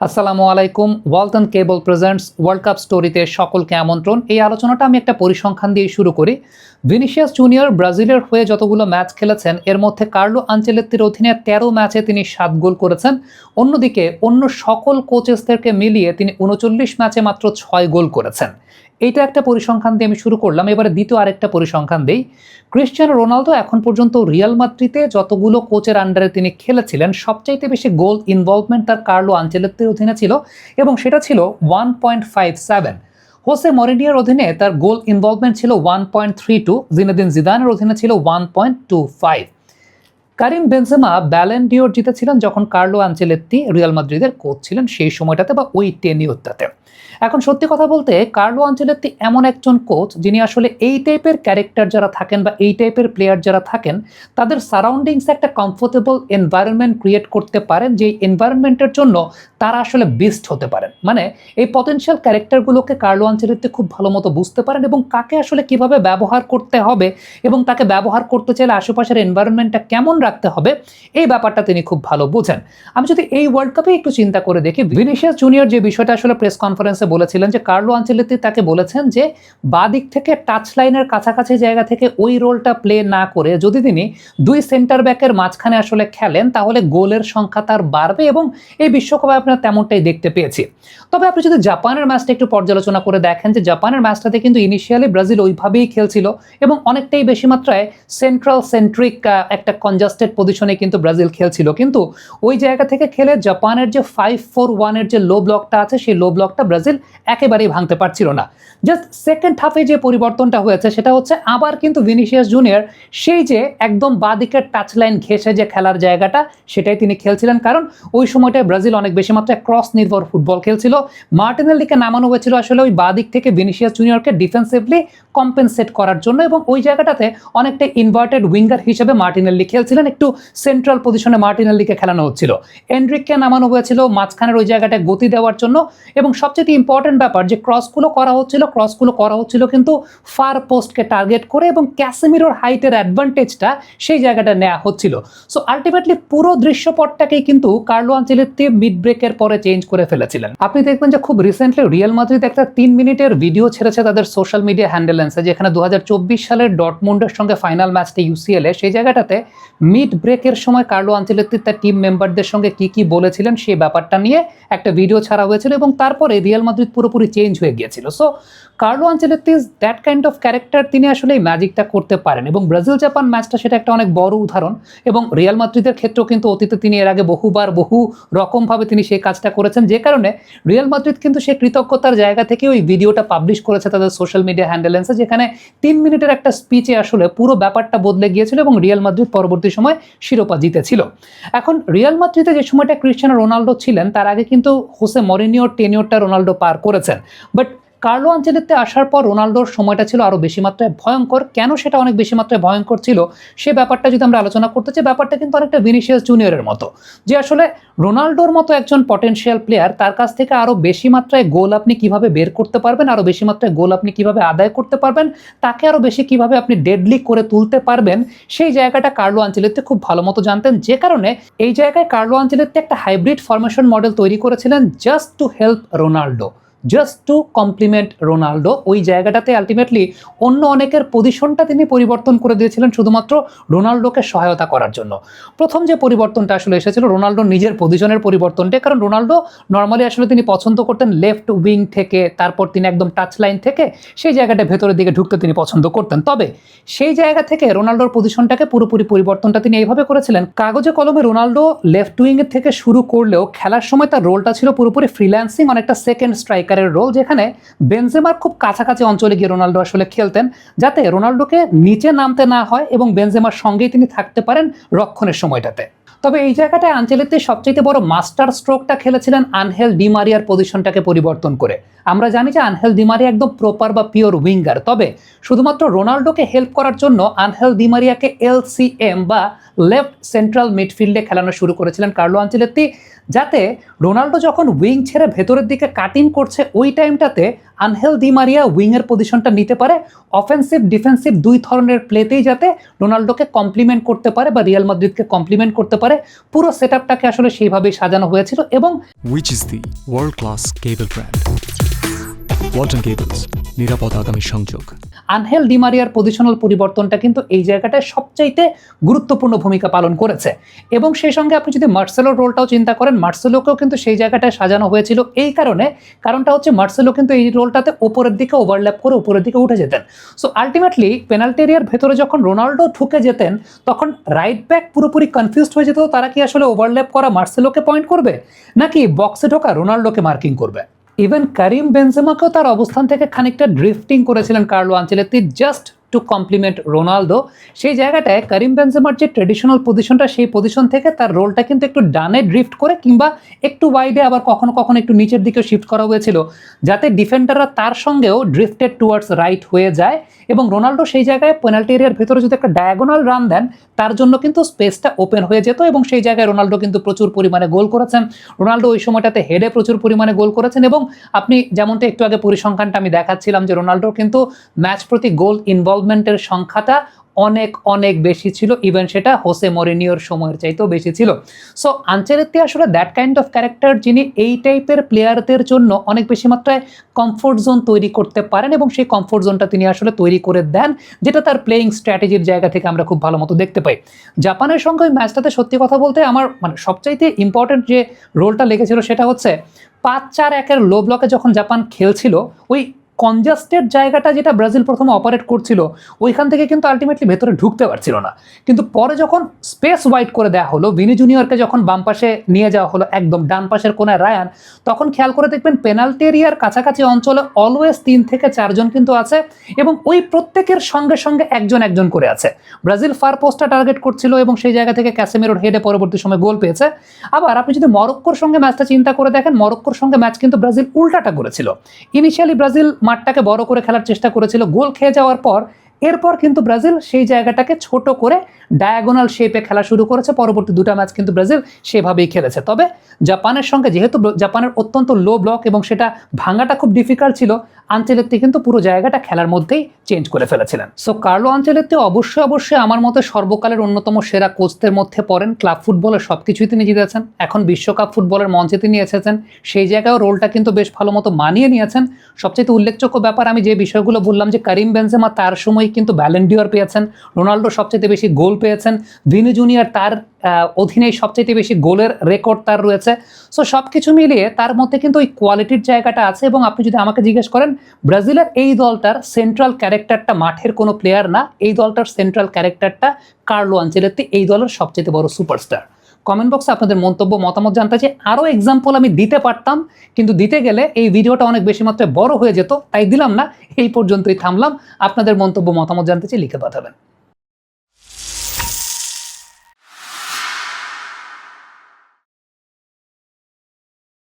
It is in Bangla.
আসসালামু আলাইকুম। ওয়ালটন কেবল প্রেজেন্টস ওয়ার্ল্ড কাপ স্টোরিতে সকলকে আমন্ত্রণ। এই আলোচনাটা আমি একটা পরিসংখ্যান দিয়ে শুরু করি। ভিনিসিয়াস জুনিয়র ব্রাজিলের হয়ে যতগুলো ম্যাচ খেলেছেন এর মধ্যে কার্লো আনচেলত্তির অধীনে ১৩ ম্যাচে তিনি ৭ গোল করেছেন। অন্যদিকে অন্য সকল কোচেসদেরকে মিলিয়ে তিনি ৩৯ ম্যাচে মাত্র ৬ গোল করেছেন। এইটা একটা পরিসংখ্যান দিয়ে আমি শুরু করলাম। এবারে দ্বিতীয় আরেকটা পরিসংখ্যান দেই। ক্রিশ্চিয়ানো রোনালদো এখন পর্যন্ত রিয়াল মাদ্রিদে যতগুলো কোচের আন্ডারে তিনি খেলেছিলেন সবচাইতে বেশি গোল ইনভলভমেন্ট তার কার্লো আনচেলত্তির অধীনে ছিল এবং সেটা ছিল 1.57। হোসে মরিনিওর অধীনে তার গোল ইনভলভমেন্ট ছিল 1.32, জিনেদিন জিদানের অধীনে ছিল 1.25। কারিম বেনজেমা ব্যালন ডিওর জিতেছিলেন যখন কার্লো আনচেলত্তি রিয়াল মাদ্রিদের কোচ ছিলেন সেই সময়টাতে বা ওই টেনিওরটাতে। এখন সত্যি কথা বলতে কার্লো আনচেলত্তি এমন একজন কোচ যিনি আসলে এই টাইপের ক্যারেক্টার যারা থাকেন বা এই টাইপের প্লেয়ার যারা থাকেন তাদের সারাউন্ডিংসে একটা কমফোর্টেবল এনভায়রনমেন্ট ক্রিয়েট করতে পারেন, যে এনভায়রনমেন্টের জন্য তারা আসলে বিস্ট হতে পারেন। মানে এই পটেনশিয়াল ক্যারেক্টারগুলোকে কার্লো আনচেলত্তি খুব ভালো মতো বুঝতে পারেন এবং কাকে আসলে কিভাবে ব্যবহার করতে হবে এবং তাকে ব্যবহার করতে চাইলে আশেপাশের এনভায়রনমেন্টটা কেমন রাখতে হবে এই ব্যাপারটা তিনি খুব ভালো বোঝেন। আমি যদি এই ওয়ার্ল্ড কাপে একটু চিন্তা করে দেখি, ভিনিসিয়াস জুনিয়র যে বিষয়টা আসলে প্রেস কনফারেন্সে বলেছিলেন যে কার্লো আনচেলত্তি তাকে বলেছেন যে বাঁ দিক থেকে টাচ লাইনের কাছাকাছি জায়গা থেকে ওই রোলটা প্লে না করে যদি তিনি দুই সেন্টার ব্যাকের মাঝখানে আসলে খেলেন তাহলে গোলের সংখ্যা তার বাড়বে এবং এই বিশ্বকাপে আপনারা তেমনটাই দেখতে পেয়েছি। তবে আপনি যদি জাপানের ম্যাচটা একটু পর্যালোচনা করে দেখেন যে জাপানের ম্যাচটাতে কিন্তু ইনিশিয়ালি ব্রাজিল ওইভাবেই খেলছিল এবং অনেকটাই বেশি মাত্রায় সেন্ট্রাল সেন্ট্রিক একটা কনজাস্টেড পজিশনে কিন্তু ব্রাজিল খেলছিল, কিন্তু ওই জায়গা থেকে খেলে জাপানের যে 5-4-1 যে লো ব্লকটা আছে সেই লো ব্লকটা ব্রাজিল একেবারেই ভাঙতে পারছিল না। জাস্ট সেকেন্ড হাফে যে পরিবর্তনটা হয়েছে সেটা হচ্ছে আবার কিন্তু ভিনিসিয়াস জুনিয়র সেই যে একদম বাঁ দিকের টাচ লাইন ঘেঁষে যে খেলার জায়গাটা সেটাই তিনি খেলছিলেন, কারণ ওই সময়টায় ব্রাজিল অনেক বেশি মাত্রায় ক্রস নির্ভর ফুটবল খেলছিল। মার্টিনেল্লিকে নামানো হয়েছিল আসলে ওই বাঁ দিক থেকে ভিনিসিয়াস জুনিয়রকে ডিফেন্সিভলি কম্পেনসেট করার জন্য এবং ওই জায়গাটাতে অনেকটা ইনভার্টেড উইঙ্গার হিসেবে মার্টিনেল্লি খেলছিলেন, একটু সেন্ট্রাল পজিশনে মার্টিনেল্লিকে খেলানো হচ্ছিল। এন্ড্রিককে নামানো হয়েছিল মাঝখানের ওই জায়গাটায় গতি দেওয়ার জন্য এবং সবচেয়ে ইম্পর্টেন্ট ব্যাপার যে ক্রসগুলো করা হচ্ছিল কিন্তু ফার পোস্টকে টার্গেট করে এবং ক্যাসেমিরোর হাইটের অ্যাডভান্টেজটা সেই জায়গাটা নেওয়া হচ্ছিল। সো আলটিমেটলি পুরো দৃশ্যপটটাকেই কিন্তু কার্লো আনচেলত্তি মিড ব্রেকের পরে চেঞ্জ করে ফেলেছিলেন। আপনি দেখবেন যে খুব রিসেন্টলি রিয়াল মাদ্রিদ একটা 3 মিনিটের ভিডিও ছেড়েছে তাদের সোশ্যাল মিডিয়া হ্যান্ডেলেন্সে, যেখানে 2024 সালের ডর্টমুন্ডের সঙ্গে ফাইনাল ম্যাচটা ইউসিএল সেই জায়গাটাতে মিড ব্রেকের সময় কার্লো আনচেলত্তি তার টিম মেম্বারদের সঙ্গে কি বলেছিলেন সেই ব্যাপারটা নিয়ে একটা ভিডিও ছাড়া হয়েছিল এবং তারপরে রিয়াল মাদ্রিদ পুরোপুরি চেঞ্জ হয়ে গিয়েছিল। So Carlo Ancelotti is that kind of character, তিনি আসলে এই ম্যাজিকটা করতে পারেন এবং ব্রাজিল জাপান ম্যাচটা সেটা একটা অনেক বড় উদাহরণ এবং রিয়াল মাদ্রিদের ক্ষেত্রেও কিন্তু অতীতে তিনি এর আগে বহু রকমভাবে তিনি সেই কাজটা করেছেন, যে কারণে রিয়াল মাদ্রিদ কিন্তু সেই কৃতজ্ঞতার জায়গা থেকে ওই ভিডিওটা পাবলিশ করেছে তাদের সোশ্যাল মিডিয়া হ্যান্ডেলেন্সে, যেখানে 3 মিনিটের একটা স্পিচে আসলে পুরো ব্যাপারটা বদলে গিয়েছিল এবং রিয়াল মাদ্রিদ পরবর্তী সময় শিরোপা জিতেছিল। এখন রিয়াল মাদ্রিদে যে সময়টা ক্রিশ্চিয়ানো রোনালদো ছিলেন তার আগে কিন্তু হোসে মরিনিওর টেনিওরটা রোনালদো পার করেছেন, বাট কার্লো আনচেলত্তি আসার পর রোনালদোর সময়টা ছিল আরও বেশি মাত্রায় ভয়ঙ্কর। কেন সেটা অনেক বেশি মাত্রায় ভয়ঙ্কর ছিল সে ব্যাপারটা যদি আমরা আলোচনা করতে চাই, ব্যাপারটা কিন্তু অনেকটা ভিনিসিয়াস জুনিয়রের মতো, যে আসলে রোনালদোর মতো একজন পটেনশিয়াল প্লেয়ার তার কাছ থেকে আরও বেশি মাত্রায় গোল আপনি কিভাবে বের করতে পারবেন, আরও বেশি মাত্রায় গোল আপনি কিভাবে আদায় করতে পারবেন, তাকে আরও বেশি কিভাবে আপনি ডেডলি করে তুলতে পারবেন সেই জায়গাটা কার্লো আনচেলত্তি খুব ভালো মতো জানতেন, যে কারণে এই জায়গায় কার্লো আনচেলত্তি একটা হাইব্রিড ফরমেশন মডেল তৈরি করেছিলেন just to help Ronaldo, just to complement Ronaldo. ওই জায়গাটাতে আলটিমেটলি অন্য অনেকের পজিশনটা তিনি পরিবর্তন করে দিয়েছিলেন শুধুমাত্র রোনালদোকে সহায়তা করার জন্য। প্রথম যে পরিবর্তনটা আসলে এসেছিল রোনালদো নিজের পজিশনের পরিবর্তনটা, কারণ রোনালদো নর্মালি আসলে তিনি পছন্দ করতেন লেফট উইং থেকে, তারপর তিনি একদম টাচ লাইন থেকে সেই জায়গাটা ভেতরের দিকে ঢুকতে তিনি পছন্দ করতেন। তবে সেই জায়গা থেকে রোনালদোর পজিশনটাকে পুরোপুরি পরিবর্তনটা তিনি এইভাবে করেছিলেন, কাগজে কলমে রোনালদো লেফট উইংয়ের থেকে শুরু করলেও খেলার সময় তার রোলটা ছিল পুরোপুরি ফ্রিল্যান্সিং, অনেকটা সেকেন্ড স্ট্রাইকার রোল, যেখানে বেনজেমার খুব কাছাকাছি অঞ্চলে গিয়ে রোনালদো আসলে খেলতেন যাতে রোনালদোকে নিচে নামতে না হয় এবং বেনজেমার সঙ্গেই তিনি থাকতে পারেন রক্ষণের সময়টাতে। তবে এই জায়গাটায় আনচেলত্তি সবচেয়ে বড় মাস্টার স্ট্রোকটা খেলেছিলেন আনহেল ডি মারিয়ার পজিশনটাকে পরিবর্তন করে। আমরা জানি যে আনহেল দি মারিয়া একদম প্রপার বা পিওর উইঙ্গার, তবে শুধুমাত্র রোনাল্ডোকে হেল্প করার জন্য আনহেল দি মারিয়াকে এলসিএম বা লেফট সেন্ট্রাল মিডফিল্ডে খেলানো শুরু করেছিলেন কার্লো আনচেলত্তি, যাতে রোনাল্ডো যখন উইং ছেড়ে ভেতরের দিকে কাটিং করছে ওই টাইমটাতে আনহেল দি মারিয়া উইংয়ের পজিশনটা নিতে পারে, অফেন্সিভ ডিফেন্সিভ দুই ধরনের প্লেতেই যাতে রোনাল্ডোকে কমপ্লিমেন্ট করতে পারে বা রিয়াল মাদ্রিদকে কমপ্লিমেন্ট করতে পারে। পুরো সেটআপটাকে আসলে সেইভাবেই সাজানো হয়েছিল। এবং Which is the world-class cable brand? Walton cables, নিরাপদ আগামী সংযোগ। আনহেল ডি মারিয়ার পজিশনাল পরিবর্তনটা কিন্তু এই জায়গাটায় সবচাইতে গুরুত্বপূর্ণ ভূমিকা পালন করেছে। এবং সেই সঙ্গে আপনি যদি মার্সেলোর রোলটাও চিন্তা করেন, মার্সেলোকেও কিন্তু সেই জায়গাটায় সাজানো হয়েছিল এই কারণটা হচ্ছে মার্সেলো কিন্তু এই রোলটাতে ওপরের দিকে ওভারল্যাপ করে উপরের দিকে উঠে যেতেন। সো আলটিমেটলি পেনাল্টি এরিয়ার ভেতরে যখন রোনাল্ডো ঢুকে যেতেন তখন রাইট ব্যাক পুরোপুরি কনফিউজড হয়ে যেত, তারা কি আসলে ওভারল্যাপ করা মার্সেলোকে পয়েন্ট করবে নাকি বক্সে ঢোকা রোনাল্ডোকে মার্কিং করবে। ইভেন কারিম বেনজেমাকেও তার অবস্থান থেকে খানিকটা ড্রিফটিং করেছিলেন Carlo Ancelotti just to complement Ronaldo. সেই জায়গাটায় কারিম বেনজেমার যে ট্রেডিশনাল পজিশনটা, সেই পজিশন থেকে তার রোলটা কিন্তু একটু ডানে ড্রিফট করে কিংবা একটু ওয়াইডে আবার কখনো কখনো একটু নিচের দিকে শিফট করা হয়েছিল, যাতে ডিফেন্ডাররা তার সঙ্গেও ড্রিফটেড টুয়ার্ডস রাইট হয়ে যায়। এবং রোনাল্ডো সেই জায়গায় পেনাল্টি এরিয়ার ভেতরে যদি একটা ডায়াগোনাল রান দেন, তার জন্য কিন্তু স্পেসটা ওপেন হয়ে যেত। এবং সেই জায়গায় রোনাল্ডো কিন্তু প্রচুর পরিমাণে গোল করেছেন। রোনাল্ডো ওই সময়টাতে হেডে প্রচুর পরিমাণে গোল করেছেন। এবং আপনি যেমনটা একটু আগে পরিসংখ্যানটা আমি দেখাচ্ছিলাম যে রোনাল্ডোর কিন্তু ম্যাচ প্রতি গোল ইনভলভমেন্টের সংখ্যাটা অনেক অনেক বেশি ছিল, ইভেন সেটা হোসে মরিনিওর সময়ের চাইতেও বেশি ছিল। সো আনচেলত্তি আসলে দ্যাট কাইন্ড অফ ক্যারেক্টার, যিনি এই টাইপের প্লেয়ারদের জন্য অনেক বেশি মাত্রায় কমফোর্ট জোন তৈরি করতে পারেন এবং সেই কমফোর্ট জোনটা তিনি আসলে তৈরি করে দেন, যেটা তার প্লেয়িং স্ট্র্যাটেজির জায়গা থেকে আমরা খুব ভালো মতো দেখতে পাই। জাপানের সঙ্গে ওই ম্যাচটাতে সত্যি কথা বলতে আমার সবচাইতে ইম্পর্টেন্ট যে রোলটা লেগেছিল সেটা হচ্ছে 5-4-1 লো ব্লকে যখন জাপান খেলছিল, ওই কনজাস্টেড জায়গাটা যেটা ব্রাজিল প্রথমে অপারেট করছিল ওইখান থেকে কিন্তু আলটিমেটলি ভেতরে ঢুকতে পারছিল না। কিন্তু পরে যখন স্পেস ওয়াইড করে দেওয়া হলো, ভিনি জুনিয়রকে যখন বাম পাশে নিয়ে যাওয়া হলো একদম ডান পাশের কোনায় রায়ান, তখন খেয়াল করে দেখবেন পেনাল্টি এরিয়ার কাছাকাছি অঞ্চলে অলওয়েজ 3 থেকে 4 জন কিন্তু আছে এবং ওই প্রত্যেকের সঙ্গে সঙ্গে একজন করে আছে। ব্রাজিল ফার পোস্টটা টার্গেট করছিল এবং সেই জায়গা থেকে ক্যাসেমিরোর হেডে পরবর্তী সময় গোল পেয়েছে। আবার আপনি যদি মরক্কোর সঙ্গে ম্যাচটা চিন্তা করে দেখেন, মরক্কোর সঙ্গে ম্যাচ কিন্তু ব্রাজিল উল্টাটা করেছিল। ইনিশিয়ালি ব্রাজিল মাঠটাকে বড় করে খেলার চেষ্টা করেছিল, গোল খেয়ে যাওয়ার পর এরপর কিন্তু ব্রাজিল সেই জায়গাটাকে ছোট করে ডায়াগোনাল শেপে খেলা শুরু করেছে। পরবর্তী দুটো ম্যাচ কিন্তু ব্রাজিল সেভাবেই খেলেছে। তবে জাপানের সঙ্গে যেহেতু জাপানের অত্যন্ত লো ব্লক এবং সেটা ভাঙাটা খুব ডিফিকাল্ট ছিল, আনচেলত্তি কিন্তু পুরো জায়গাটা খেলার মধ্যেই চেঞ্জ করে ফেলেছিলেন। সো কার্লো আনচেলত্তি অবশ্যই আমার মতে সর্বকালের অন্যতম সেরা কোচদের মধ্যে পড়েন। ক্লাব ফুটবলের সবকিছুই তিনি জিতেছেন, এখন বিশ্বকাপ ফুটবলের মঞ্চে তিনি এসেছেন, সেই জায়গায় রোলটা কিন্তু বেশ ভালো মতো মানিয়ে নিয়েছেন। সবচেয়ে উল্লেখযোগ্য ব্যাপার আমি যে বিষয়গুলো বললাম, যে কারিম বেনজেমা তার সময় কিন্তু ব্যালন ডিওর পেয়েছেন, রোনাল্ডো সবচেয়ে বেশি গোল পেয়েছেন, ভিনি জুনিয়র তার অধীনেই সবচেয়ে বেশি গোলের রেকর্ড তার রয়েছে। সো সব কিছু মিলিয়ে তার মধ্যে কিন্তু ওই কোয়ালিটির জায়গাটা আছে। এবং আপনি যদি আমাকে জিজ্ঞেস করেন, ব্রাজিলের এই দলটার সেন্ট্রাল ক্যারেক্টারটা মাঠের কোনো প্লেয়ার না, এই দলটার সেন্ট্রাল ক্যারেক্টারটা কার্লো আনচেলত্তি, এই দলের সবচেয়ে বড় সুপারস্টার। কমেন্ট বক্সে আপনাদের মন্তব্য মতামত জানতে চাই। আরও এক্সাম্পল আমি দিতে পারতাম, কিন্তু দিতে গেলে এই ভিডিওটা অনেক বেশি মাত্রায় বড় হয়ে যেত, তাই দিলাম না। এই পর্যন্তই থামলাম। আপনাদের মন্তব্য মতামত জানতে চাই, লিখে পাঠাবেন।